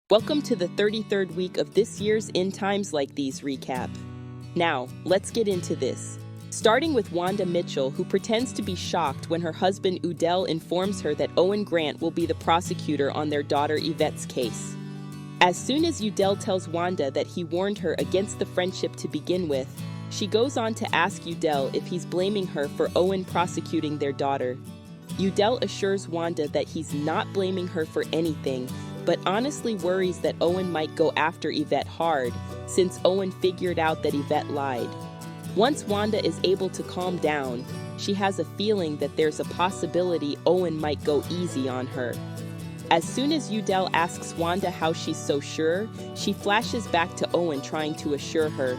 Welcome to the 33rd week of this year's In Times Like These recap. Now, let's get into this. Starting with Wanda Mitchell, who pretends to be shocked when her husband Udell informs her that Owen Grant will be the prosecutor on their daughter Yvette's case. As soon as Udell tells Wanda that he warned her against the friendship to begin with, she goes on to ask Udell if he's blaming her for Owen prosecuting their daughter. Udell assures Wanda that he's not blaming her for anything, but honestly worries that Owen might go after Yvette hard, since Owen figured out that Yvette lied. Once Wanda is able to calm down, she has a feeling that there's a possibility Owen might go easy on her. As soon as Udell asks Wanda how she's so sure, she flashes back to Owen trying to assure her.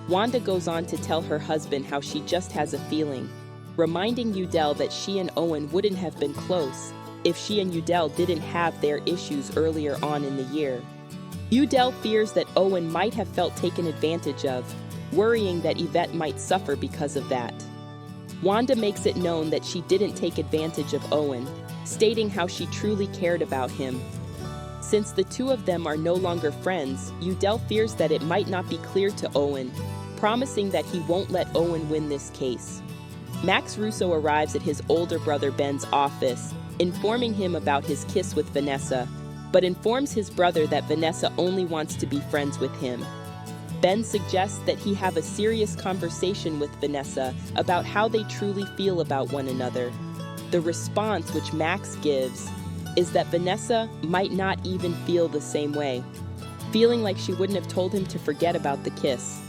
Wanda goes on to tell her husband how she just has a feeling, reminding Udell that she and Owen wouldn't have been close if she and Udell didn't have their issues earlier on in the year. Udell fears that Owen might have felt taken advantage of, worrying that Yvette might suffer because of that. Wanda makes it known that she didn't take advantage of Owen, stating how she truly cared about him. Since the two of them are no longer friends, Udell fears that it might not be clear to Owen, promising that he won't let Owen win this case. Max Russo arrives at his older brother Ben's office, informing him about his kiss with Vanessa, but informs his brother that Vanessa only wants to be friends with him. Ben suggests that he have a serious conversation with Vanessa about how they truly feel about one another. The response which Max gives is that Vanessa might not even feel the same way, feeling like she wouldn't have told him to forget about the kiss.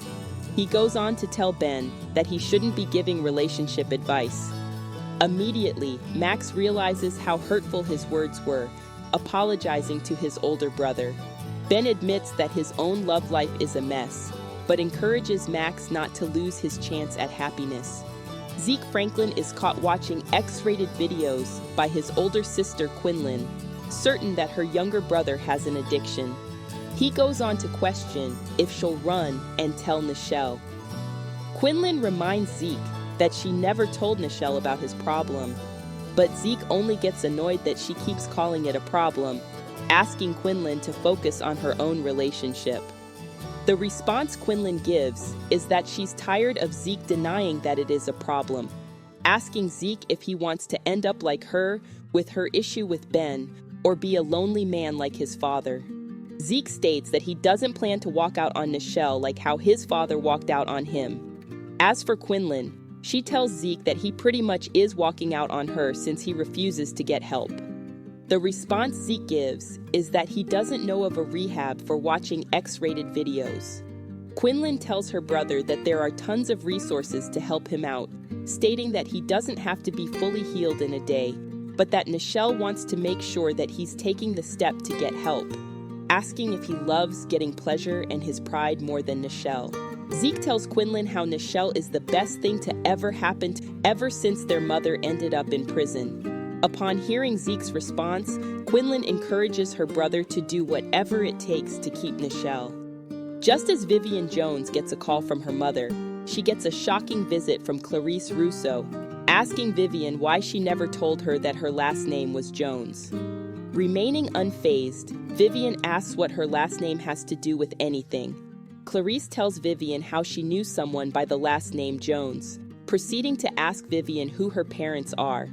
He goes on to tell Ben that he shouldn't be giving relationship advice. Immediately, Max realizes how hurtful his words were, apologizing to his older brother. Ben admits that his own love life is a mess, but encourages Max not to lose his chance at happiness. Zeke Franklin is caught watching X-rated videos by his older sister Quinlan, certain that her younger brother has an addiction. He goes on to question if she'll run and tell Nichelle. Quinlan reminds Zeke that she never told Nichelle about his problem, but Zeke only gets annoyed that she keeps calling it a problem, asking Quinlan to focus on her own relationship. The response Quinlan gives is that she's tired of Zeke denying that it is a problem, asking Zeke if he wants to end up like her with her issue with Ben, or be a lonely man like his father. Zeke states that he doesn't plan to walk out on Nichelle like how his father walked out on him. As for Quinlan, she tells Zeke that he pretty much is walking out on her since he refuses to get help. The response Zeke gives is that he doesn't know of a rehab for watching X-rated videos. Quinlan tells her brother that there are tons of resources to help him out, stating that he doesn't have to be fully healed in a day, but that Nichelle wants to make sure that he's taking the step to get help, asking if he loves getting pleasure and his pride more than Nichelle. Zeke tells Quinlan how Nichelle is the best thing to ever happen ever since their mother ended up in prison. Upon hearing Zeke's response, Quinlan encourages her brother to do whatever it takes to keep Nichelle. Just as Vivian Jones gets a call from her mother, she gets a shocking visit from Clarice Russo, asking Vivian why she never told her that her last name was Jones. Remaining unfazed, Vivian asks what her last name has to do with anything. Clarice tells Vivian how she knew someone by the last name Jones, proceeding to ask Vivian who her parents are.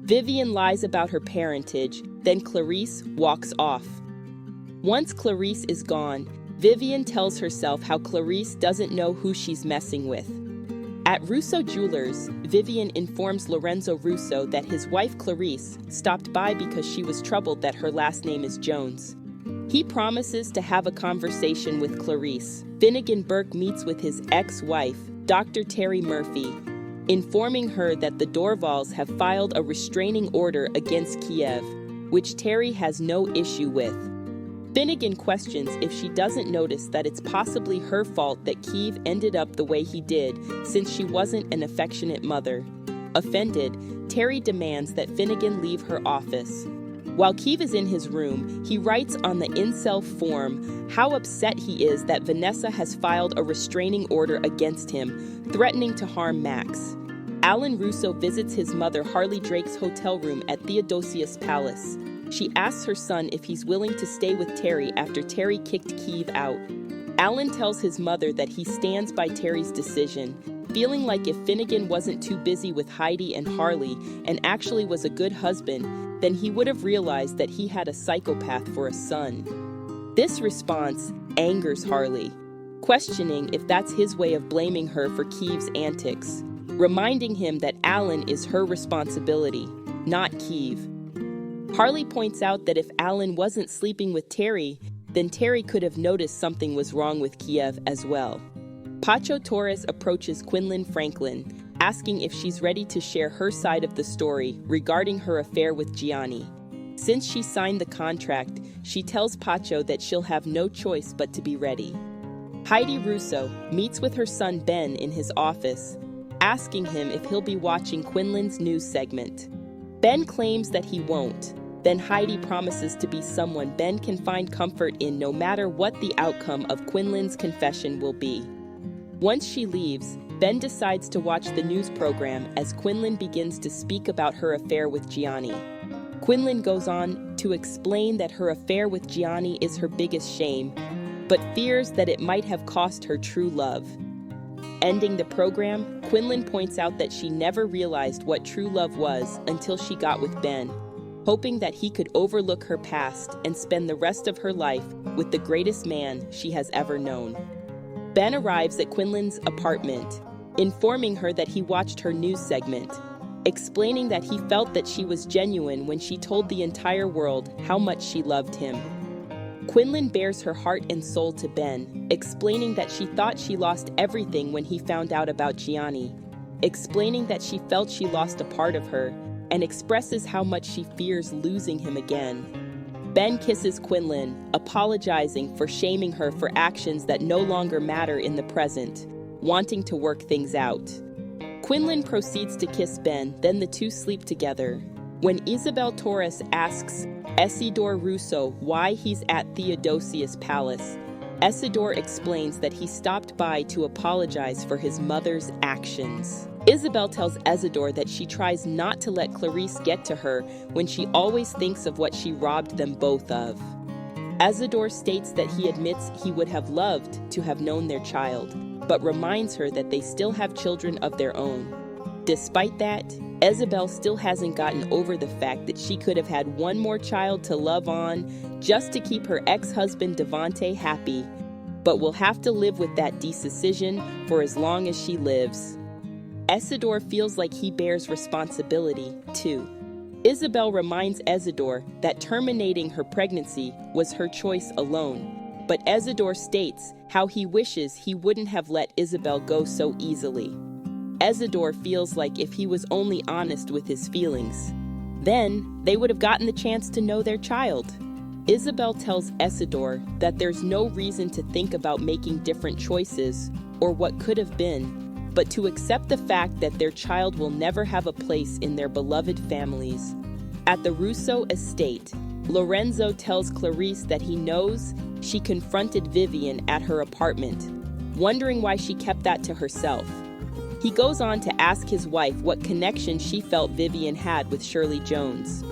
Vivian lies about her parentage, then Clarice walks off. Once Clarice is gone, Vivian tells herself how Clarice doesn't know who she's messing with. At Russo Jewelers, Vivian informs Lorenzo Russo that his wife Clarice stopped by because she was troubled that her last name is Jones. He promises to have a conversation with Clarice. Finnegan Burke meets with his ex-wife, Dr. Terry Murphy, informing her that the Dorvals have filed a restraining order against Kiev, which Terry has no issue with. Finnegan questions if she doesn't notice that it's possibly her fault that Kiev ended up the way he did, since she wasn't an affectionate mother. Offended, Terry demands that Finnegan leave her office. While Kiev is in his room, he writes on the incel form how upset he is that Vanessa has filed a restraining order against him, threatening to harm Max. Alan Russo visits his mother Harley Drake's hotel room at Theodosius Palace. She asks her son if he's willing to stay with Terry after Terry kicked Kiev out. Alan tells his mother that he stands by Terry's decision, feeling like if Finnegan wasn't too busy with Heidi and Harley and actually was a good husband, then he would have realized that he had a psychopath for a son. This response angers Harley, questioning if that's his way of blaming her for Kiev's antics, reminding him that Alan is her responsibility, not Kiev. Harley points out that if Alan wasn't sleeping with Terry, then Terry could have noticed something was wrong with Kiev as well. Pacho Torres approaches Quinlan Franklin, asking if she's ready to share her side of the story regarding her affair with Gianni. Since she signed the contract, she tells Pacho that she'll have no choice but to be ready. Heidi Russo meets with her son Ben in his office, asking him if he'll be watching Quinlan's news segment. Ben claims that he won't. Then Heidi promises to be someone Ben can find comfort in no matter what the outcome of Quinlan's confession will be. Once she leaves, Ben decides to watch the news program as Quinlan begins to speak about her affair with Gianni. Quinlan goes on to explain that her affair with Gianni is her biggest shame, but fears that it might have cost her true love. Ending the program, Quinlan points out that she never realized what true love was until she got with Ben, hoping that he could overlook her past and spend the rest of her life with the greatest man she has ever known. Ben arrives at Quinlan's apartment, informing her that he watched her news segment, explaining that he felt that she was genuine when she told the entire world how much she loved him. Quinlan bears her heart and soul to Ben, explaining that she thought she lost everything when he found out about Gianni, explaining that she felt she lost a part of her, and expresses how much she fears losing him again. Ben kisses Quinlan, apologizing for shaming her for actions that no longer matter in the present, wanting to work things out. Quinlan proceeds to kiss Ben, then the two sleep together. When Isabel Torres asks Isidore Russo why he's at Theodosius Palace, Isidore explains that he stopped by to apologize for his mother's actions. Isabel tells Isidore that she tries not to let Clarice get to her when she always thinks of what she robbed them both of. Isidore states that he admits he would have loved to have known their child, but reminds her that they still have children of their own. Despite that, Isabel still hasn't gotten over the fact that she could have had one more child to love on just to keep her ex-husband Devante happy, but will have to live with that decision for as long as she lives. Isidore feels like he bears responsibility, too. Isabel reminds Isidore that terminating her pregnancy was her choice alone, but Isidore states how he wishes he wouldn't have let Isabel go so easily. Isidore feels like if he was only honest with his feelings, then they would have gotten the chance to know their child. Isabel tells Isidore that there's no reason to think about making different choices or what could have been, but to accept the fact that their child will never have a place in their beloved families. At the Russo estate, Lorenzo tells Clarice that he knows she confronted Vivian at her apartment, wondering why she kept that to herself. He goes on to ask his wife what connection she felt Vivian had with Shirley Jones.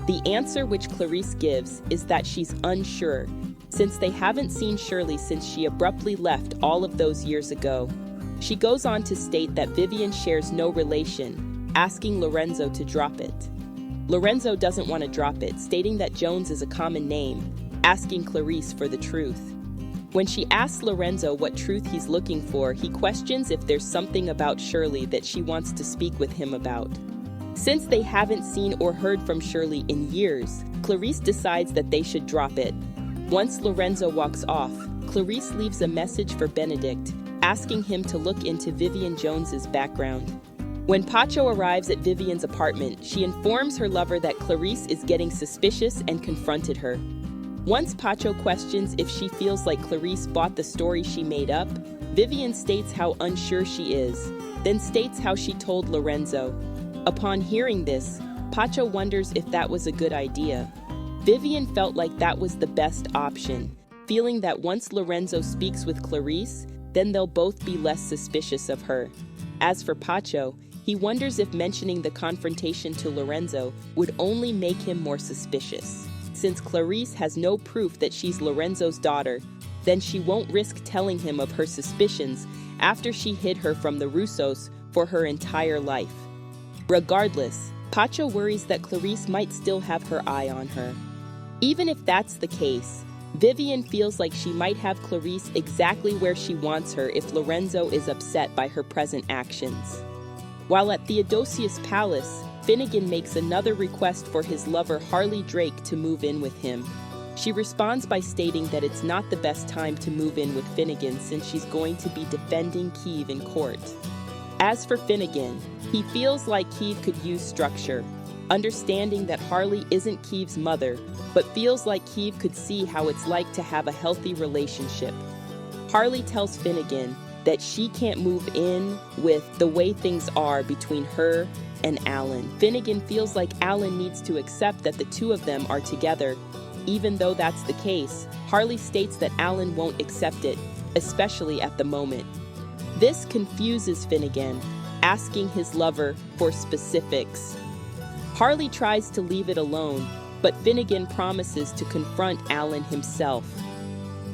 The answer which Clarice gives is that she's unsure, since they haven't seen Shirley since she abruptly left all of those years ago. She goes on to state that Vivian shares no relation, asking Lorenzo to drop it. Lorenzo doesn't want to drop it, stating that Jones is a common name, asking Clarice for the truth. When she asks Lorenzo what truth he's looking for, he questions if there's something about Shirley that she wants to speak with him about. Since they haven't seen or heard from Shirley in years, Clarice decides that they should drop it. Once Lorenzo walks off, Clarice leaves a message for Benedict, asking him to look into Vivian Jones's background. When Pacho arrives at Vivian's apartment, she informs her lover that Clarice is getting suspicious and confronted her. Once Pacho questions if she feels like Clarice bought the story she made up, Vivian states how unsure she is, then states how she told Lorenzo. Upon hearing this, Pacho wonders if that was a good idea. Vivian felt like that was the best option, feeling that once Lorenzo speaks with Clarice, then they'll both be less suspicious of her. As for Pacho, he wonders if mentioning the confrontation to Lorenzo would only make him more suspicious. since Clarice has no proof that she's Lorenzo's daughter, then she won't risk telling him of her suspicions after she hid her from the Russos for her entire life. Regardless, Pacho worries that Clarice might still have her eye on her. Even if that's the case, Vivian feels like she might have Clarice exactly where she wants her if Lorenzo is upset by her present actions. While at Theodosius Palace, Finnegan makes another request for his lover Harley Drake to move in with him. She responds by stating that it's not the best time to move in with Finnegan since she's going to be defending Kiev in court. As for Finnegan, he feels like Kiev could use structure, understanding that Harley isn't Kiev's mother, but feels like Kiev could see how it's like to have a healthy relationship. Harley tells Finnegan that she can't move in with the way things are between her and Alan. Finnegan feels like Alan needs to accept that the two of them are together. Even though that's the case, Harley states that Alan won't accept it, especially at the moment. This confuses Finnegan, asking his lover for specifics. Harley tries to leave it alone, but Finnegan promises to confront Alan himself.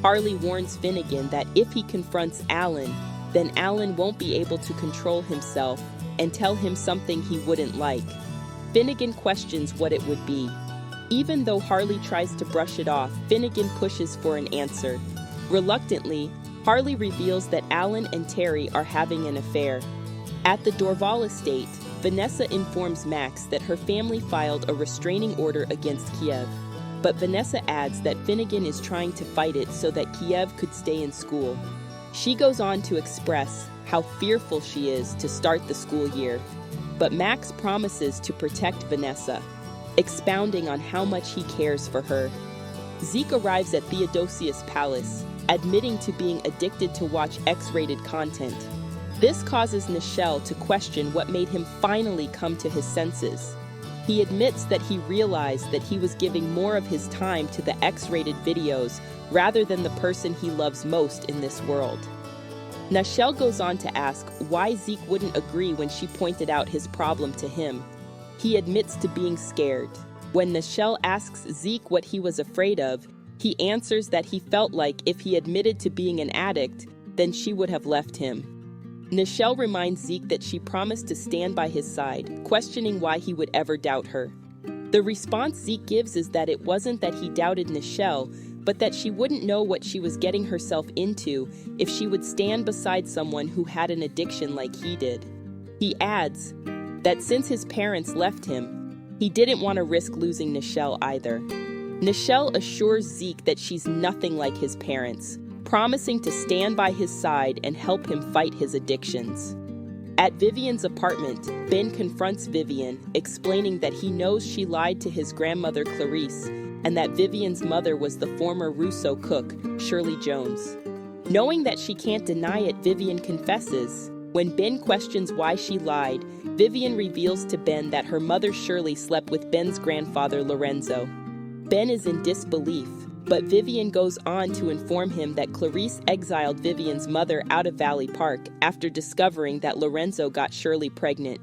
Harley warns Finnegan that if he confronts Alan, then Alan won't be able to control himself and tell him something he wouldn't like. Finnegan questions what it would be. Even though Harley tries to brush it off, Finnegan pushes for an answer. Reluctantly, Harley reveals that Alan and Terry are having an affair. At the Dorval estate, Vanessa informs Max that her family filed a restraining order against Kiev, but Vanessa adds that Finnegan is trying to fight it so that Kiev could stay in school. She goes on to express how fearful she is to start the school year, but Max promises to protect Vanessa, expounding on how much he cares for her. Zeke arrives at Theodosius Palace, admitting to being addicted to watch X-rated content. This causes Nichelle to question what made him finally come to his senses. He admits that he realized that he was giving more of his time to the X-rated videos rather than the person he loves most in this world. Nichelle goes on to ask why Zeke wouldn't agree when she pointed out his problem to him. He admits to being scared. When Nichelle asks Zeke what he was afraid of, he answers that he felt like if he admitted to being an addict, then she would have left him. Nichelle reminds Zeke that she promised to stand by his side, questioning why he would ever doubt her. The response Zeke gives is that it wasn't that he doubted Nichelle, but that she wouldn't know what she was getting herself into if she would stand beside someone who had an addiction like he did. He adds that since his parents left him, he didn't want to risk losing Nichelle either. Nichelle assures Zeke that she's nothing like his parents, promising to stand by his side and help him fight his addictions. At Vivian's apartment, Ben confronts Vivian, explaining that he knows she lied to his grandmother Clarice, and that Vivian's mother was the former Russo cook, Shirley Jones. Knowing that she can't deny it, Vivian confesses. When Ben questions why she lied, Vivian reveals to Ben that her mother Shirley slept with Ben's grandfather Lorenzo. Ben is in disbelief, but Vivian goes on to inform him that Clarice exiled Vivian's mother out of Valley Park after discovering that Lorenzo got Shirley pregnant.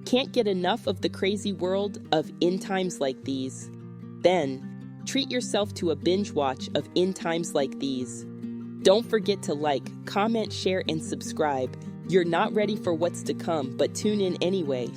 Can't get enough of the crazy world of In Times Like These? Then, treat yourself to a binge watch of In Times Like These. Don't forget to like, comment, share, and subscribe. You're not ready for what's to come, but tune in anyway.